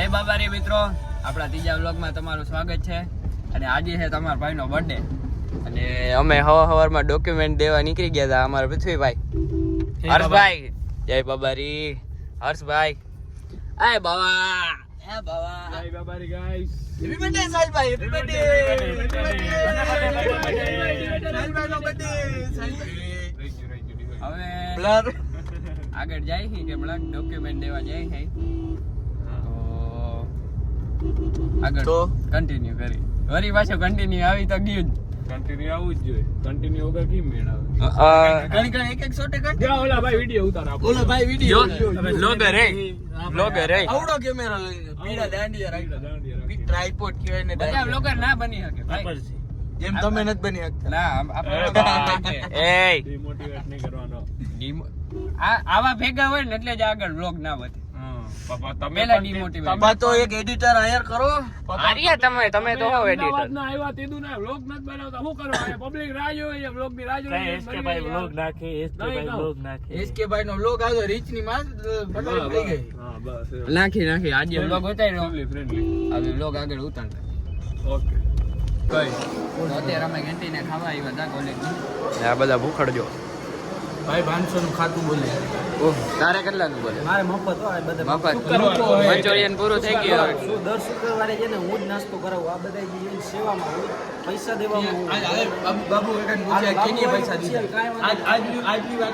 જય બાબારી મિત્રો, આપણા ત્રીજા વ્લોગમાં તમારું સ્વાગત છે. અને આજે છે તમારા ભાઈનો બર્થડે અને અમે સવારમાં ડોક્યુમેન્ટ દેવા નીકળી ગયા હતા. અમારા પૃથ્વીભાઈ હર્ષભાઈ, જય બાબારી હર્ષભાઈ. આય બાવા, એ બાવા, જય બાબારી guys. Happy birthday Sahilbhai, happy birthday, સાહિલભાઈનો બર્થડે. હવે બ્લર આગળ જાય છે કે બ્લર ડોક્યુમેન્ટ દેવા જાય છે આગળ તો કન્ટિન્યુ કરી વરી પાછો કન્ટિન્યુ આવી તો ગયું કન્ટિન્યુ આવવું જ જોઈએ. કન્ટિન્યુ વગર કેમ મેળ આવે? ઘણી ઘણી એક એક શોટે કટ જા ઓલા ભાઈ વિડિયો ઉતાર આપો. ઓલા ભાઈ વિડિયો બ્લોગર હે આવડો કેમેરા લઈને પીડા દાંડિયા રાખ્યા ટ્રાયપોડ કહેવાય ને બધા બ્લોગર ના બની શકે ભાઈ. જેમ તમે નથી બની શકતા ના આપણે એ ડિમોટિવેટ નહીં કરવાનો. આવા ભેગા હોય ને એટલે જ આગળ બ્લોગ ના વધે. પાપા તમે પેલા ડિમોટિવેટ બાબા તો એક એડિટર હાયર કરો. આર્યા તમે તો હો એડિટર ના આવ્યા તેદું ના વ્લોગ નથી બનાવતા. શું કરો? આ પબ્લિક રાહ જોવે છે વ્લોગ ની રાહ જોવે છે. એસકે ભાઈ વ્લોગ નાખે, એસકે ભાઈ વ્લોગ નાખે. એસકે ભાઈ નો વ્લોગ આવ્યો રીચ ની માં ફટાફટ થઈ ગઈ. હા બસ નાખી આજે વ્લોગ ઉતાર્યો. ફ્રેન્ડલી હવે વ્લોગ આગળ ઉતારતા ઓકે. કઈ અત્યારે અમે કેન્ટીને ખાવા આવ્યા હતા કોલેજ ની. આ બધા ભૂખડજો. ભાઈ 500 નું ખાતું બોલે. ઓહ તારે કેટલાનું બોલે? મારે મફત હોય બધા મફત મંચુરિયન પૂરું થઈ ગયું. દર શુક્રવારે છે ને હું જ નાસ્તો કરાવું. આ બધા જે સેવામાં હોય પૈસા દેવામાં હોય. બાબુ કાકાને પૂછ્યા કેની પૈસા દીધા? આજની વાત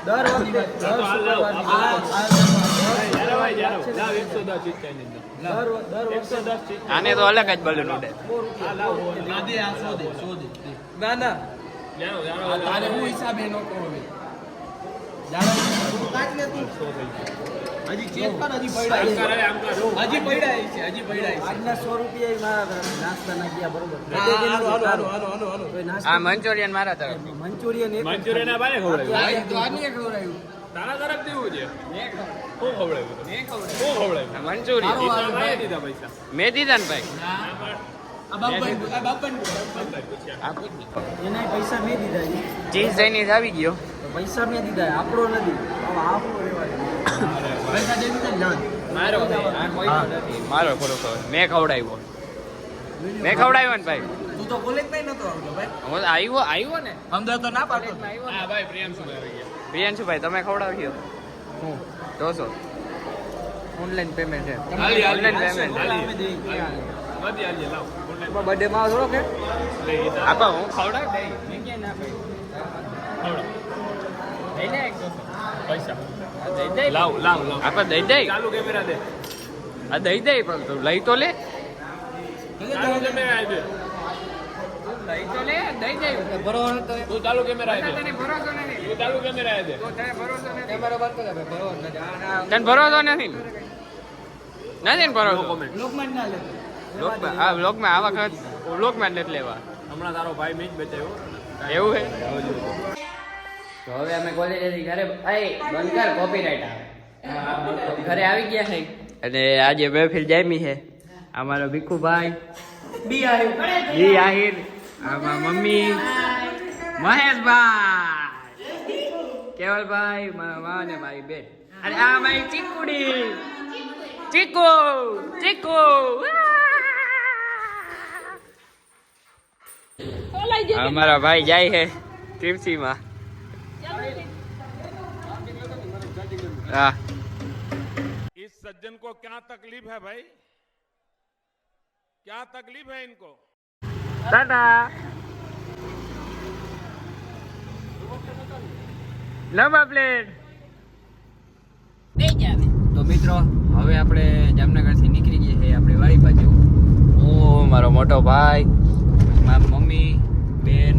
દર વખતે દર શુક્રવારે આને તો અલગ જ બલૂન ઉડે. ના ના તારે હું હિસાબે નો કહો હજી ચેક કર. હજી પડ્યા છે. આજના 100 રૂપિયા મારા નાસ્તા નાખ્યા બરોબર. આ મંચુરિયન મારા તરફ. મંચુરિયન મંચુરિયન આ બાને ખવડાવ્યું. તો આને ખવડાવ્યું. તારા તરફ દેવું છે. મેં હું ખવડાવ્યું. મેં હું ખવડાવ્યું. મંચુરિયન મેં દીધા પૈસા. મેં દીધા ને ભાઈ. એના પૈસા મેં દીધા છે. ચીઝ ચાઇનીઝ આવી ગયો. તો પૈસા મેં દીધા આપણો નથી. હવે આપણો રહેવા પૈસા દે દીધા ને મારો મારો થોડો મેં ખવડાવ્યો ને ભાઈ. તું તો કોલેજમાં નતો આવતો ભાઈ. હું આવ્યો ને અમદાવાદ તો ના પાડતો. હા ભાઈ પ્રિયાંશુ આવી ગયા. પ્રિયાંશુભાઈ તમે ખવડાવ્યો હું 200 ઓનલાઈન પેમેન્ટ છે. ઓનલાઈન પેમેન્ટ બધી આલી લાવ. બર્થડે માં થોડો કે લઈ લીધા. આપા હું ખવડાવ દઈ મેં ક્યાં ના પાડી. દઈ દે 100 પૈસા દઈ દે લાવ લાવ લાવ. આપા દઈ દે ચાલુ કેમેરા દે. આ દઈ દે પણ તું લઈ તો લે. ચાલુ કેમેરા દે. લઈ તો લે દઈ દે બરોબર તો તું ચાલુ કેમેરા દે. તને ભરોસો નથી. તું ચાલુ કેમેરા દે. તો તને ભરોસો નથી. કેમેરો બંધ કર ભાઈ ભરોસો નથી. તને ભરોસો નથી ને ભરોસો. લોકમાં ના લે. વ્લોગમાં આ વ્લોગમાં આ વખત વ્લોગમાં નથી લેવા. હમણાં તારો ભાઈ મેં જ બતાવ્યો. એવું છે. તો હવે અમે કોલેજથી ઘરે બંધ કર કોપીરાઈટ આવે. ઘરે આવી ગયા છે અને આજે મહેફિલ જામી છે. અમારો ભીખુભાઈ બી આહિર, આમાં મમ્મી મહેશભાઈ, કેવલભાઈ, મારા મા ને મારી બેન. અને આ મારી ચીકુડી ચીકુ ચીકુ. અમારા ભાઈ જાય છે તિરસીમાં. હા इस सज्जन को क्या तकलीफ है भाई? क्या तकलीफ है इनको? Tata number plate. તો મિત્રો હવે આપણે જામનગરથી નીકળી ગયા છીએ આપણે વાડી બાજુ. હું મારો મોટો ભાઈ, મારી મમ્મી, બેન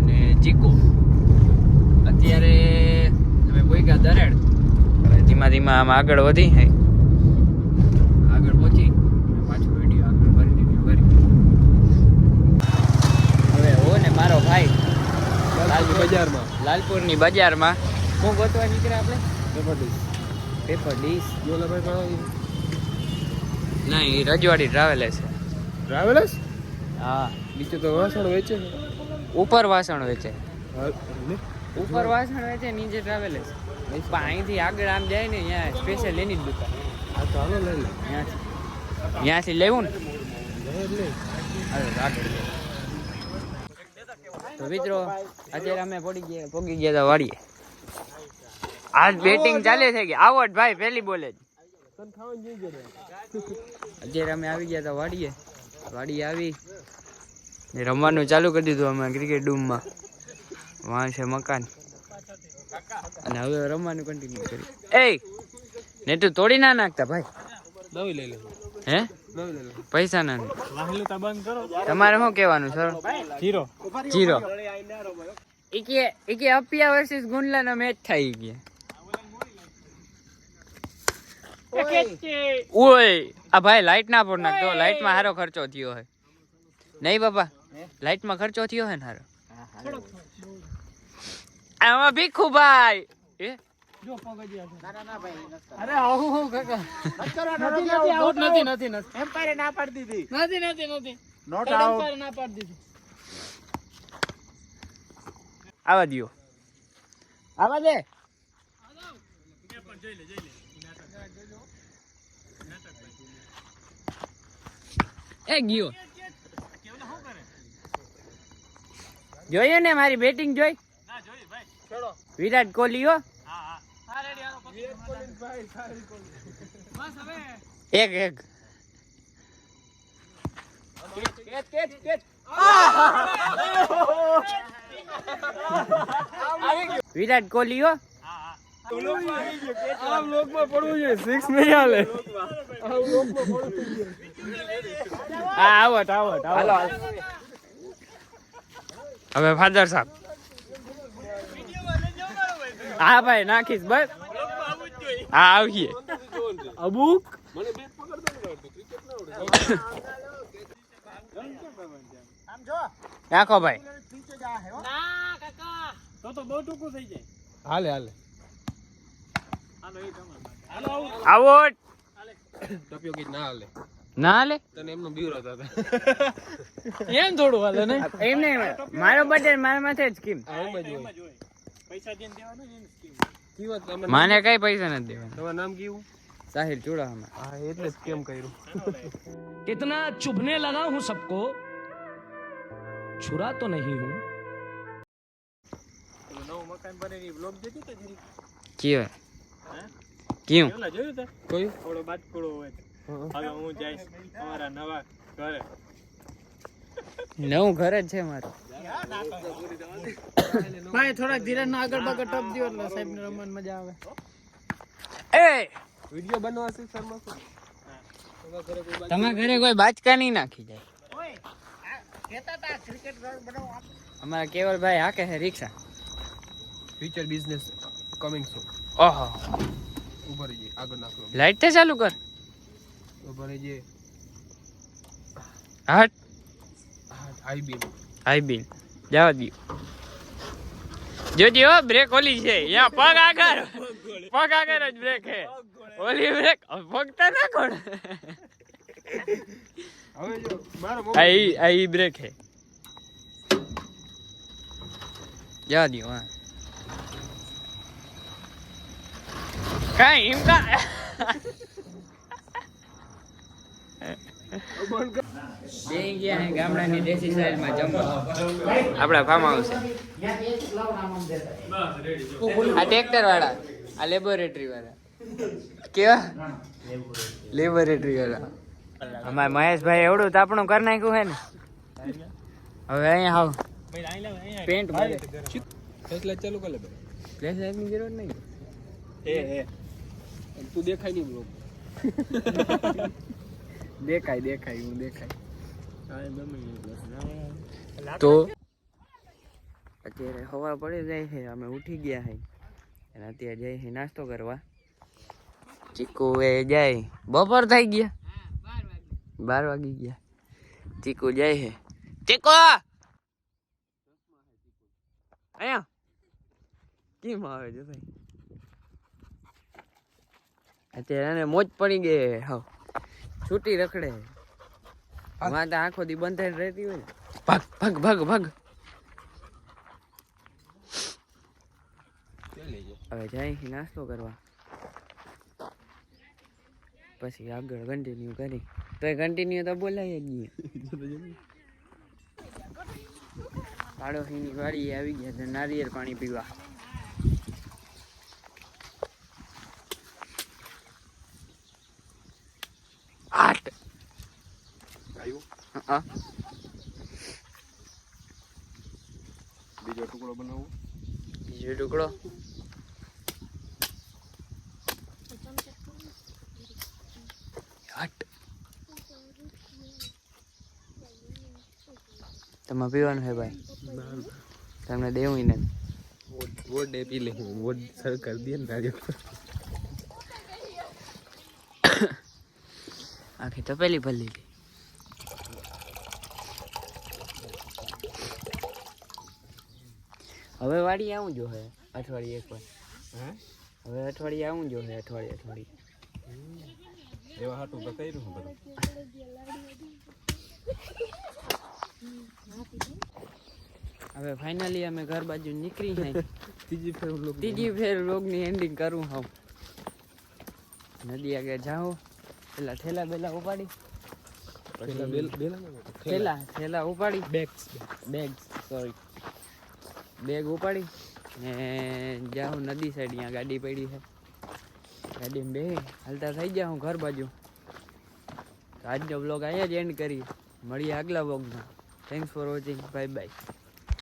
ને ચીકુ. અત્યારે અમે પોઈકા દરેડ. ધીમા ધીમા આમ આગળ વધી છે. આગળ પહોંચી પાછું વિડીયો આગળ ભરી હવે હો ને મારો ભાઈ લાલપુરની બજારમાં હું ગોતવા નીકળ્યા આપણે પેપર ડીશ. ના એ રજવાડી ટ્રાવેલર્સ છે. ટ્રાવેલર્સ? હા નીચે તો વાસણ વેચે. ઉપર વાસણ વેચે. ઉપર વાસણ વેચે નીચે ટ્રાવેલર્સ. અહીંથી આગળ આમ જાય ને ત્યાં સ્પેશિયલ એની જ દુકાન. ત્યાંથી લેવું ને તો મિત્રો અત્યારે અમે પોગી ગયા હતા વાડીએ. આજ બેટિંગ ચાલે છે કે આવટ ભાઈ પહેલી બોલે જ. અત્યારે અમે આવી ગયા હતા વાડીએ આવી ને રમવાનું ચાલુ કરી દીધું અમે ક્રિકેટ ડૂમમાં. વાં છે મકાન અને હવે રમવાનું કન્ટિન્યુ કરી. એ ને તું તોડી ના નાખતા ભાઈ. નવી લઈ લે. હે પૈસા ના તમારે શું કહેવાનું સર? જીરો ઈકે અપિયા વર્સિસ ગુંડલાનો મેચ થાય કે ઓય આ ભાઈ લાઈટ ના પર નાખતો. લાઈટ માં હારો ખર્ચો થયો હે નહીં બાપા? લાઈટ માં ખર્ચો થયો હે ને હારો. આમાં ભીખુ ભાઈ એ જો પગજિયા છે. અરે આવું કાકા નથી એમ્પાયર ના પાડી દીધી. નથી નોટ આઉટ ના પાડી દીધી. આવા દિયો આવા દે. એ ગયો જોયું ને મારી બેટિંગ જોઈ? વિરાટ કોહલી હો. એક વિરાટ કોહલી હો. હવે ફાધર સાહેબ હા ભાઈ નાખીશ બસ. હા આવીએ અબુક નાખો ભાઈ. તો બહુ ટૂંકું થઈ જાય. હાલે આઉટ. ટપ્યો કે ના હાલે તને એમનો બીવરો હતો એમ થોડું હાલે ને એમ નહીં. મારો બજેટ મારા માથે જ સ્કીમ. પૈસા દેન દેવાનો ને સ્કીમ. માને કઈ પૈસા નથી દેવાના. તમારું નામ કેવું? સાહિલ ચુડાસમા. હા એટલે સ્કેમ કર્યું. इतना चुभने लगा हूं सबको, छुरा तो नहीं हूं. નવું મકાન બનેની બ્લોગ જોતી તો જરી ક્યું ક્યું પેલા જોયું તો કોઈ થોડો બાજકોડો હોય. હવે હું જઈશ અમારા નવા ઘરે. નવું ઘર જ છે મારું. ભાઈ થોડાક ધીરજ ના આગળ બગડ ટપ દિયો એટલે સાહેબ ને રમવાની મજા આવે. એ વિડિયો બનવા છે શર્મા કો તમારા ઘરે કોઈ બાચકા નહીં નાખી જાય. અમારા કેવલભાઈ હાકે છે રિક્ષા. Future business coming soon. ઓહો ઉપર જે આગળ નાખો. લાઈટ તે ચાલુ કર. ઉપર જે હટ આઈ બીમ જવા દો. જોજો બ્રેક ઓલી છે યા પગ આગળ જ બ્રેક હે. ઓલી બ્રેક પગતા ના કોણ. હવે જો મારો આઈ બ્રેક હે. જવા દો. હા કઈ એમ કા ગામડાની દેશી સ્ટાઇલમાં જમવા આપણા ફાર્મ હાઉસ. આ ટ્રેક્ટર વાળા, આ લેબોરેટરી વાળા. કેવા લેબોરેટરી વાળા. અમારે મહેશભાઈ એવડું તાપણું કરી નાખ્યું હે ને. હવે અહીંયા આવ પેન્ટ ફેસલાઇટ ચાલુ કર લે. ફ્લેશ લાઇટની જરૂર નહીં. તું દેખાય નહીં બ્લોગ. દેખાય હું દેખાય. તો અત્યારે હવા પડી જાય છે. અમે ઉઠી ગયા છે અને અત્યારે જાય છે નાસ્તો કરવા. ચીકુ એ જાય. બપોર થઈ ગયા 12 વાગી ગયા. ચીકુ જાય છે. ચીકુ અહીંયા કેમ આવે છે ભાઈ? અત્યારે એને મોજ પડી ગઈ. હા છૂટી રખડે. વાં તો આખો દી બંધ થઈને રહેતી હોય ને. ભાગ હવે જાય નાસ્તો કરવા. પછી આગળ કન્ટિન્યુ કરી તો કન્ટિન્યુ તો બોલાય જ નહીં. પાડોશીની વાડી આવી ગયા છે નારિયેળ પાણી પીવા. આટ હા બીજો ટુકડો બનાવો. બીજો ટુકડો હટ તમારે પીવાનું છે ભાઈ? તમને દેવું નથી. વોટ એ પી લે વોટ સરકાર દે ને નારિયેળ. આખી તો પેલી ભરી લીધી. હવે વાડી આવું જો હે અઠવાડિયે એકવાર. હવે અઠવાડિયે આવું જો હે અઠવાડિયે. એવા હાટું તો કર્યું હું બધું. હવે ફાઇનલી અમે ઘર બાજુ નીકળી હે. ત્રીજી ત્રીજી ફેર વ્લોગની એન્ડિંગ કરું હું. નદી આગળ જાઓ પેલા થેલા બેલા ઉપાડી થેલા ઉપાડી બેગ સોરી બેગ ઉપાડી ને જાઉં નદી સાઈડ. અહીંયા ગાડી પડી છે, ગાડીમાં બે હાલતા થઈ ગયા હું ઘર બાજુ. આજનો વ્લોગ અહીંયા જ એન્ડ કરી. મળીએ આગલા વ્લોગમાં. Thanks for watching. Bye bye.